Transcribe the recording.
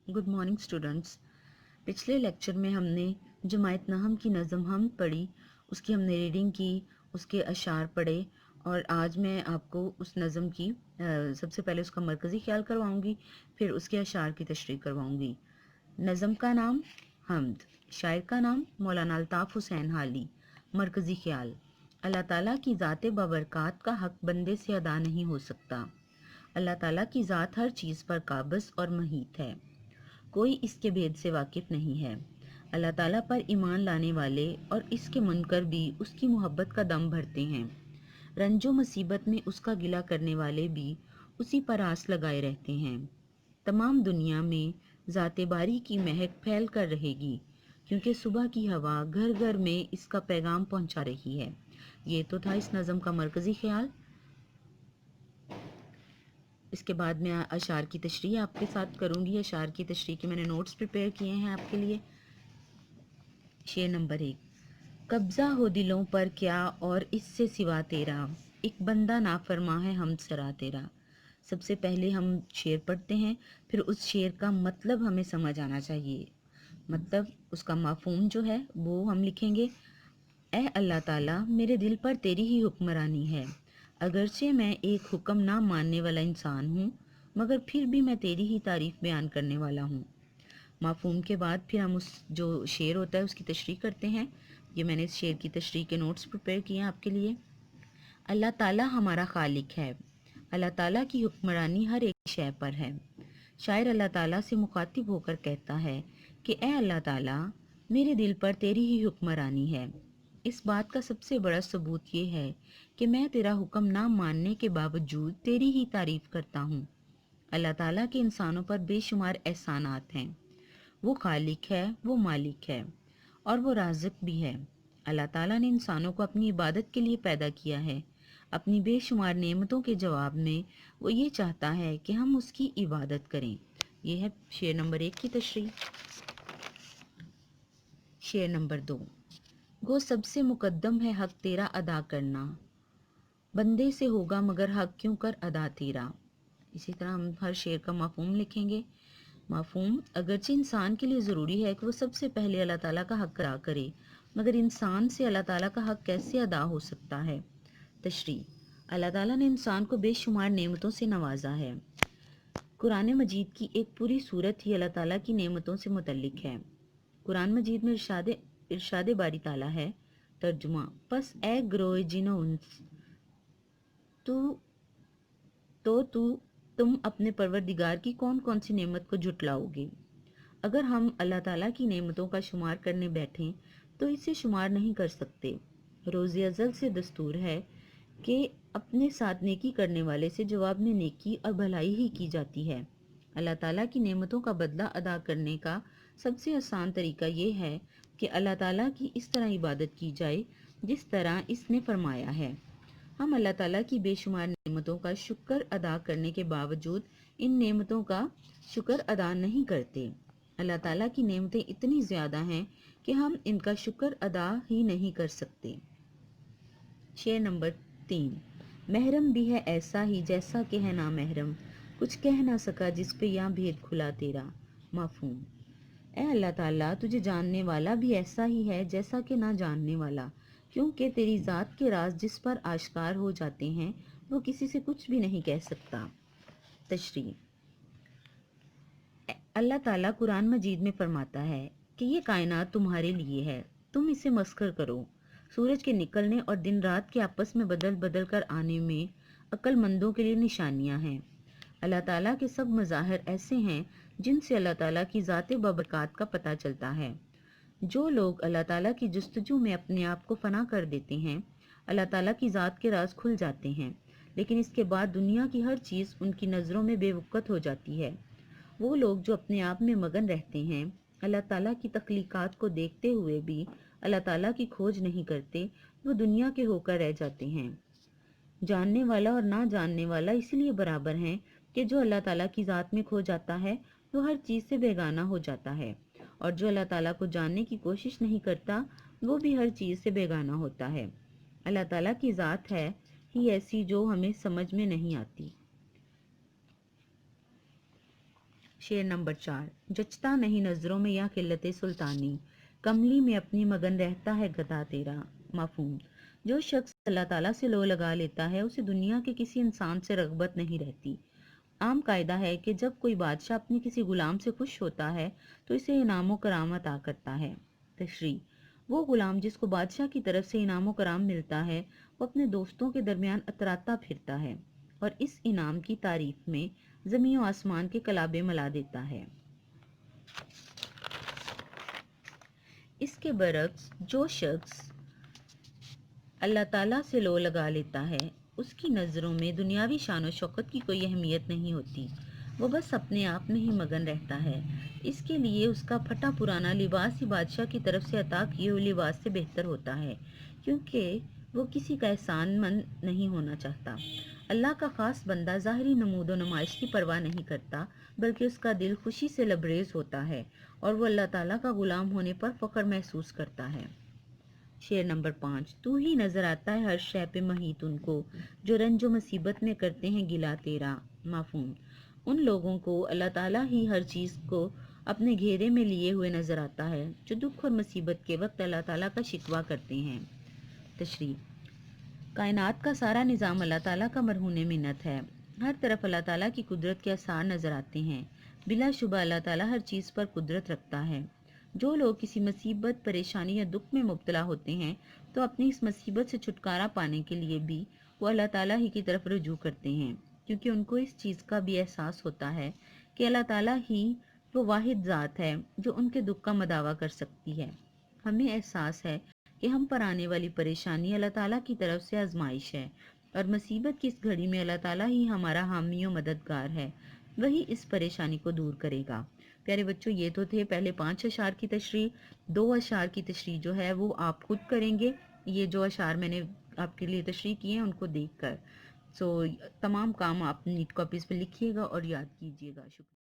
Good morning students. पिछले lecture में हमने जमायत नहम की नज़म हम पढ़ी, उसकी हमने रीडिंग की, उसके अशार पढ़े और आज मैं आपको उस नज़म की सबसे पहले उसका मरकज़ी ख्याल करवाऊंगी, फिर उसके अशार की तशरीह करवाऊंगी। नज़म का नाम हमद, शायर का नाम मौलाना अल्ताफ़ हुसैन हाली। मरकज़ी ख्याल। अल्लाह ताला की ज़ात बाबरकात का हक़ बंदे से अदा नहीं हो सकता। अल्लाह ताला की ज़ात हर चीज़ पर काबिज़ और मुहीत है, कोई इसके भेद से वाकिफ़ नहीं है। अल्लाह ताला पर ईमान लाने वाले और इसके मुनकर भी उसकी मोहब्बत का दम भरते हैं। रंजो मुसीबत में उसका गिला करने वाले भी उसी पर आस लगाए रहते हैं। तमाम दुनिया में ज़ाते बारी की महक फैल कर रहेगी, क्योंकि सुबह की हवा घर घर में इसका पैगाम पहुंचा रही है। ये तो था इस नज़म का मरकज़ी ख्याल। इसके बाद मैं अशार की तशरीह आपके साथ करूंगी। अशार की तशरीह के मैंने नोट्स प्रिपेयर किए हैं आपके लिए। शेर नंबर 1। कब्जा हो दिलों पर क्या और इससे सिवा तेरा, एक बंदा नाफरमा है हम सरा तेरा। सबसे पहले हम शेर पढ़ते हैं, फिर उस शेर का मतलब हमें समझ आना चाहिए। मतलब उसका मफ़हूम जो है वो हम लिखेंगे। ए अल्लाह ताला, मेरे दिल पर तेरी ही हुक्मरानी है। अगरचे मैं एक हुक्म ना मानने वाला इंसान हूँ, मगर फिर भी मैं तेरी ही तारीफ़ बयान करने वाला हूँ। मफ़हूम के बाद फिर हम उस जो शेर होता है उसकी तशरीह करते हैं। ये मैंने इस शेर की तशरीह के नोट्स प्रिपेयर किए हैं आपके लिए। अल्लाह ताला हमारा खालिक है। अल्लाह ताला की हुक्मरानी हर एक शय पर है। शायर अल्लाह ताला से मुखातिब होकर कहता है कि ए अल्लाह ताला, मेरे दिल पर तेरी ही हुक्मरानी है। इस बात का सबसे बड़ा सबूत ये है कि मैं तेरा हुक्म ना मानने के बावजूद तेरी ही तारीफ़ करता हूँ। अल्लाह ताला के इंसानों पर बेशुमार एहसानात हैं। वो खालिक है, वो मालिक है और वो राज़िक भी है। अल्लाह ताला ने इंसानों को अपनी इबादत के लिए पैदा किया है। अपनी बेशुमार नेमतों के जवाब में वो ये चाहता है कि हम उसकी इबादत करें। ये है शेर नंबर 1 की तशरीह। शेर नंबर 2। गो सबसे मुकद्दम है हक तेरा अदा करना, बंदे से होगा मगर हक क्यों कर अदा तेरा। इसी तरह हम हर शेर का मफ़हूम लिखेंगे। मफ़हूम, अगरचे इंसान के लिए ज़रूरी है कि वो सबसे पहले अल्लाह ताला का हक़ अदा करे, मगर इंसान से अल्लाह ताला का हक़ कैसे अदा हो सकता है। तशरीह। अल्लाह ताला ने इंसान को बेशुमार नेमतों से नवाजा है। कुरान मजीद की एक पूरी सूरत ही अल्लाह ताला की नेमतों से मुतल्लिक है। कुरान मजीद में इरशाद बारी ताला है। तर्जुमा। पस ए ग्रोए जिनो उन्स, तू तू तुम अपने परवरदिगार की कौन कौन सी नेमत को झुटलाओगे। अगर हम अल्लाह ताला की नेमतों का शुमार करने बैठें तो इसे शुमार नहीं कर सकते। रोज़ अज़ल से दस्तूर है कि अपने साथ नेकी करने वाले से जवाब में नेकी और भलाई ही की जाती है। अल्लाह ताला की नेमतों का बदला अदा करने का सबसे आसान तरीका ये है कि अल्लाह ताला की इस तरह इबादत की जाए जिस तरह इसने फरमाया है। हम अल्लाह ताला की बेशुमार नेमतों का शुक्र अदा करने के बावजूद इन नेमतों का शुक्र अदा नहीं करते। अल्लाह ताला की नेमतें इतनी ज़्यादा हैं कि हम इनका शुक्र अदा ही नहीं कर सकते। शेर नंबर 3। महरम भी है ऐसा ही जैसा कि है ना महरम, कुछ कह ना सका जिस पे या भेद खुला तेरा। मफ़हूम। ए अल्लाह ताला, तुझे जानने वाला भी ऐसा ही है जैसा कि ना जानने वाला, क्योंकि तेरी ज़ात के राज जिस पर आश्कार हो जाते हैं वो किसी से कुछ भी नहीं कह सकता। तशरीह। अल्लाह ताला कुरान मजीद में फरमाता है कि ये कायनात तुम्हारे लिए है, तुम इसे मस्खर करो। सूरज के निकलने और दिन रात के आपस में बदल बदल कर आने में अक्लमंदों के लिए निशानियां हैं। अल्लाह ताला के सब मज़ाहिर ऐसे हैं जिनसे अल्लाह ताला की ज़ात बबरकात का पता चलता है। जो लोग अल्लाह ताला की जुस्तजू में अपने आप को फना कर देते हैं, अल्लाह ताला की ज़ात के राज खुल जाते हैं, लेकिन इसके बाद दुनिया की हर चीज़ उनकी नज़रों में बेवक़्त हो जाती है। वो लोग जो अपने आप में मगन रहते हैं, अल्लाह ताला की तख्लीकात को देखते हुए भी अल्लाह ताला की खोज नहीं करते, वो दुनिया के होकर रह जाते हैं। जानने वाला और ना जानने वाला इसलिए बराबर हैं कि जो अल्लाह ताला की ज़ात में खो जाता है वो हर चीज़ से बेगाना हो जाता है, और जो अल्लाह ताला को जानने की कोशिश नहीं करता वो भी हर चीज़ से बेगाना होता है। अल्लाह ताला की ज़ात है ही ऐसी जो हमें समझ में नहीं आती। شعر نمبر 4. جچتا نہیں نظروں میں یا قلت سلطانی، کملی میں اپنی مگن رہتا ہے گدا تیرا. مفہوم: جو شخص اللہ تعالیٰ سے لو لگا لیتا ہے اسے دنیا کے کسی انسان سے رغبت نہیں رہتی. عام قاعدہ ہے کہ جب کوئی بادشاہ اپنے کسی غلام سے خوش ہوتا ہے تو اسے انعام و کرام عطا کرتا ہے. تشریح: وہ غلام جس کو بادشاہ کی طرف سے انعام و کرام ملتا ہے وہ اپنے دوستوں کے درمیان اتراتا پھرتا ہے اور اس انعام کی تعریف میں زمین و آسمان کے کلابے ملا دیتا ہے. اس کے برعکس جو شخص اللہ تعالیٰ سے لو لگا لیتا ہے اس کی نظروں میں دنیاوی شان و شوکت کی کوئی اہمیت نہیں ہوتی. وہ بس اپنے آپ میں ہی مگن رہتا ہے. اس کے لیے اس کا پھٹا پرانا لباس ہی بادشاہ کی طرف سے عطا کیے ہوئے لباس سے بہتر ہوتا ہے، کیونکہ وہ کسی کا احسان مند نہیں ہونا چاہتا. اللہ کا خاص بندہ ظاہری نمود و نمائش کی پرواہ نہیں کرتا، بلکہ اس کا دل خوشی سے لبریز ہوتا ہے اور وہ اللہ تعالیٰ کا غلام ہونے پر فخر محسوس کرتا ہے. شعر نمبر 5. تو ہی نظر آتا ہے ہر شے پہ محیط ان کو، جو رنج و مصیبت میں کرتے ہیں گلا تیرا. مفہوم: ان لوگوں کو اللہ تعالیٰ ہی ہر چیز کو اپنے گھیرے میں لیے ہوئے نظر آتا ہے جو دکھ اور مصیبت کے وقت اللہ تعالیٰ کا شکوہ کرتے ہیں. تشریح: کائنات کا سارا نظام اللہ تعالیٰ کا مرہون منت ہے. ہر طرف اللہ تعالیٰ کی قدرت کے آثار نظر آتے ہیں. بلا شبہ اللہ تعالیٰ ہر چیز پر قدرت رکھتا ہے. جو لوگ کسی مصیبت، پریشانی یا دکھ میں مبتلا ہوتے ہیں تو اپنی اس مصیبت سے چھٹکارا پانے کے لیے بھی وہ اللہ تعالیٰ ہی کی طرف رجوع کرتے ہیں، کیونکہ ان کو اس چیز کا بھی احساس ہوتا ہے کہ اللہ تعالیٰ ہی وہ واحد ذات ہے جو ان کے دکھ کا مداوع کر سکتی ہے. ہمیں احساس ہے کہ ہم پر آنے والی پریشانی اللہ تعالیٰ کی طرف سے آزمائش ہے اور مصیبت کی اس گھڑی میں اللہ تعالیٰ ہی ہمارا حامی و مددگار ہے. وہی اس پریشانی کو دور کرے گا. پیارے بچوں، یہ تو تھے پہلے 5 اشعار کی تشریح. 2 اشعار کی تشریح جو ہے وہ آپ خود کریں گے. یہ جو اشعار میں نے آپ کے لیے تشریح کیے ہیں ان کو دیکھ کر. تمام کام آپ نیٹ کاپیز پہ لکھیے گا اور یاد کیجیے گا. شکریہ.